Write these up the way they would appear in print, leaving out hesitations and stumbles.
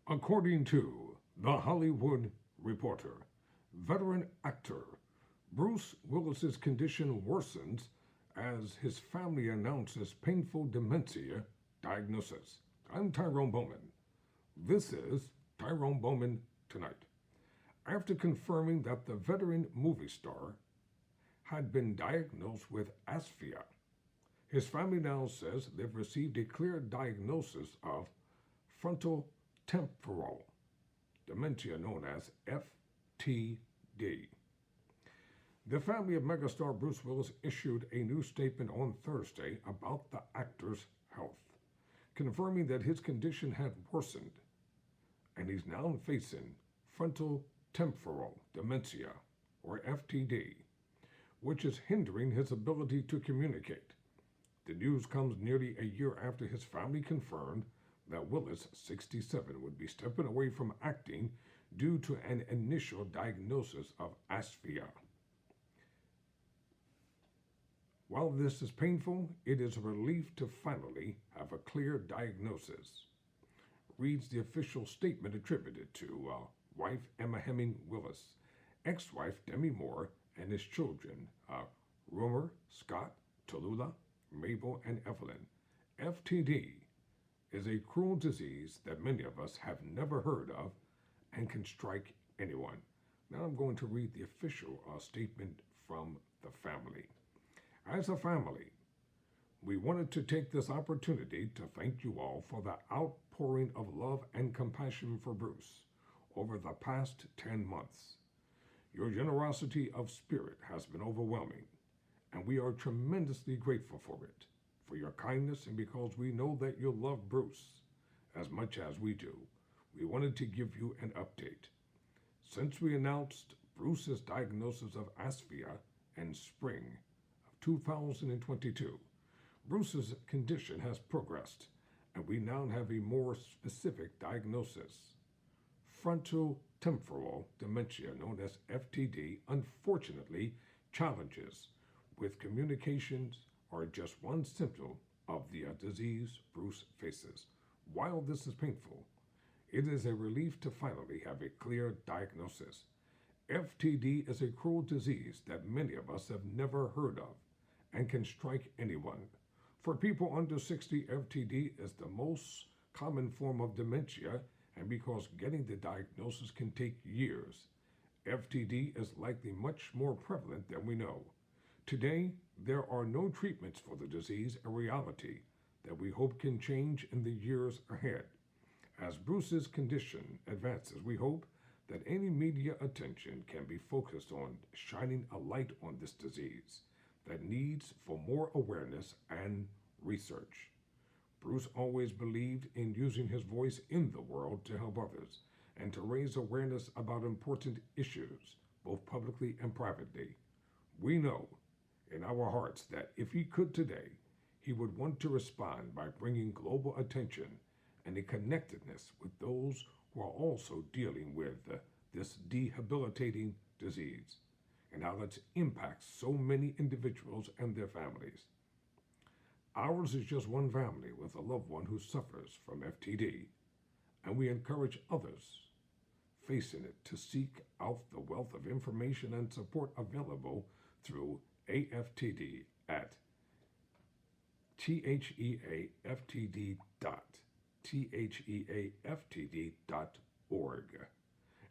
According to The Hollywood Reporter, veteran actor Bruce Willis's condition worsens as his family announces painful dementia diagnosis. I'm Tyrone Bowman. This is Tyrone Bowman Tonight. After confirming that the veteran movie star had been diagnosed with asphyxia, his family now says they've received a clear diagnosis of frontotemporal dementia, known as FTD. The family of megastar Bruce Willis issued a new statement on Thursday about the actor's health, confirming that his condition had worsened and he's now facing frontotemporal dementia, or FTD, which is hindering his ability to communicate. The news comes nearly a year after his family confirmed that Willis, 67, would be stepping away from acting due to an initial diagnosis of asphyxia. While this is painful, it is a relief to finally have a clear diagnosis, reads the official statement attributed to wife Emma Hemming Willis, ex-wife Demi Moore, and his children, Rumer, Scott, Tallulah, Mabel, and Evelyn. FTD is a cruel disease that many of us have never heard of and can strike anyone. Now I'm going to read the official statement from the family. As a family, we wanted to take this opportunity to thank you all for the outpouring of love and compassion for Bruce over the past 10 months. Your generosity of spirit has been overwhelming, and we are tremendously grateful for it, for your kindness, and because we know that you love Bruce as much as we do. We wanted to give you an update. Since we announced Bruce's diagnosis of asphyxia in spring of 2022, Bruce's condition has progressed, and we now have a more specific diagnosis. Frontotemporal dementia, known as FTD, unfortunately, challenges with communications are just one symptom of the disease Bruce faces. While this is painful, it is a relief to finally have a clear diagnosis. FTD is a cruel disease that many of us have never heard of and can strike anyone. For people under 60, FTD is the most common form of dementia, and because getting the diagnosis can take years, FTD is likely much more prevalent than we know. Today, there are no treatments for the disease, a reality that we hope can change in the years ahead. As Bruce's condition advances, we hope that any media attention can be focused on shining a light on this disease that needs for more awareness and research. Bruce always believed in using his voice in the world to help others and to raise awareness about important issues, both publicly and privately. We know in our hearts that if he could today, he would want to respond by bringing global attention and a connectedness with those who are also dealing with this debilitating disease and how it impacts so many individuals and their families. Ours is just one family with a loved one who suffers from FTD, and we encourage others facing it to seek out the wealth of information and support available through AFTD at theaftd.org.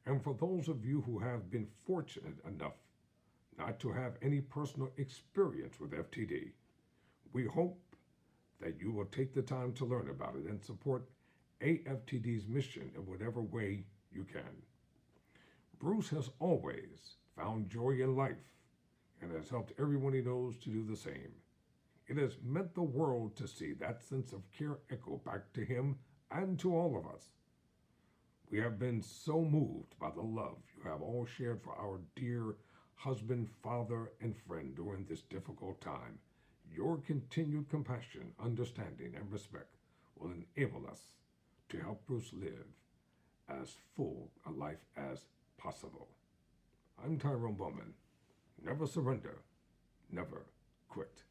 And for those of you who have been fortunate enough not to have any personal experience with FTD, we hope that you will take the time to learn about it and support AFTD's mission in whatever way you can. Bruce has always found joy in life and has helped everyone he knows to do the same. It has meant the world to see that sense of care echo back to him and to all of us. We have been so moved by the love you have all shared for our dear husband, father, and friend during this difficult time. Your continued compassion, understanding, and respect will enable us to help Bruce live as full a life as possible. I'm Tyrone Bowman. Never surrender, never quit.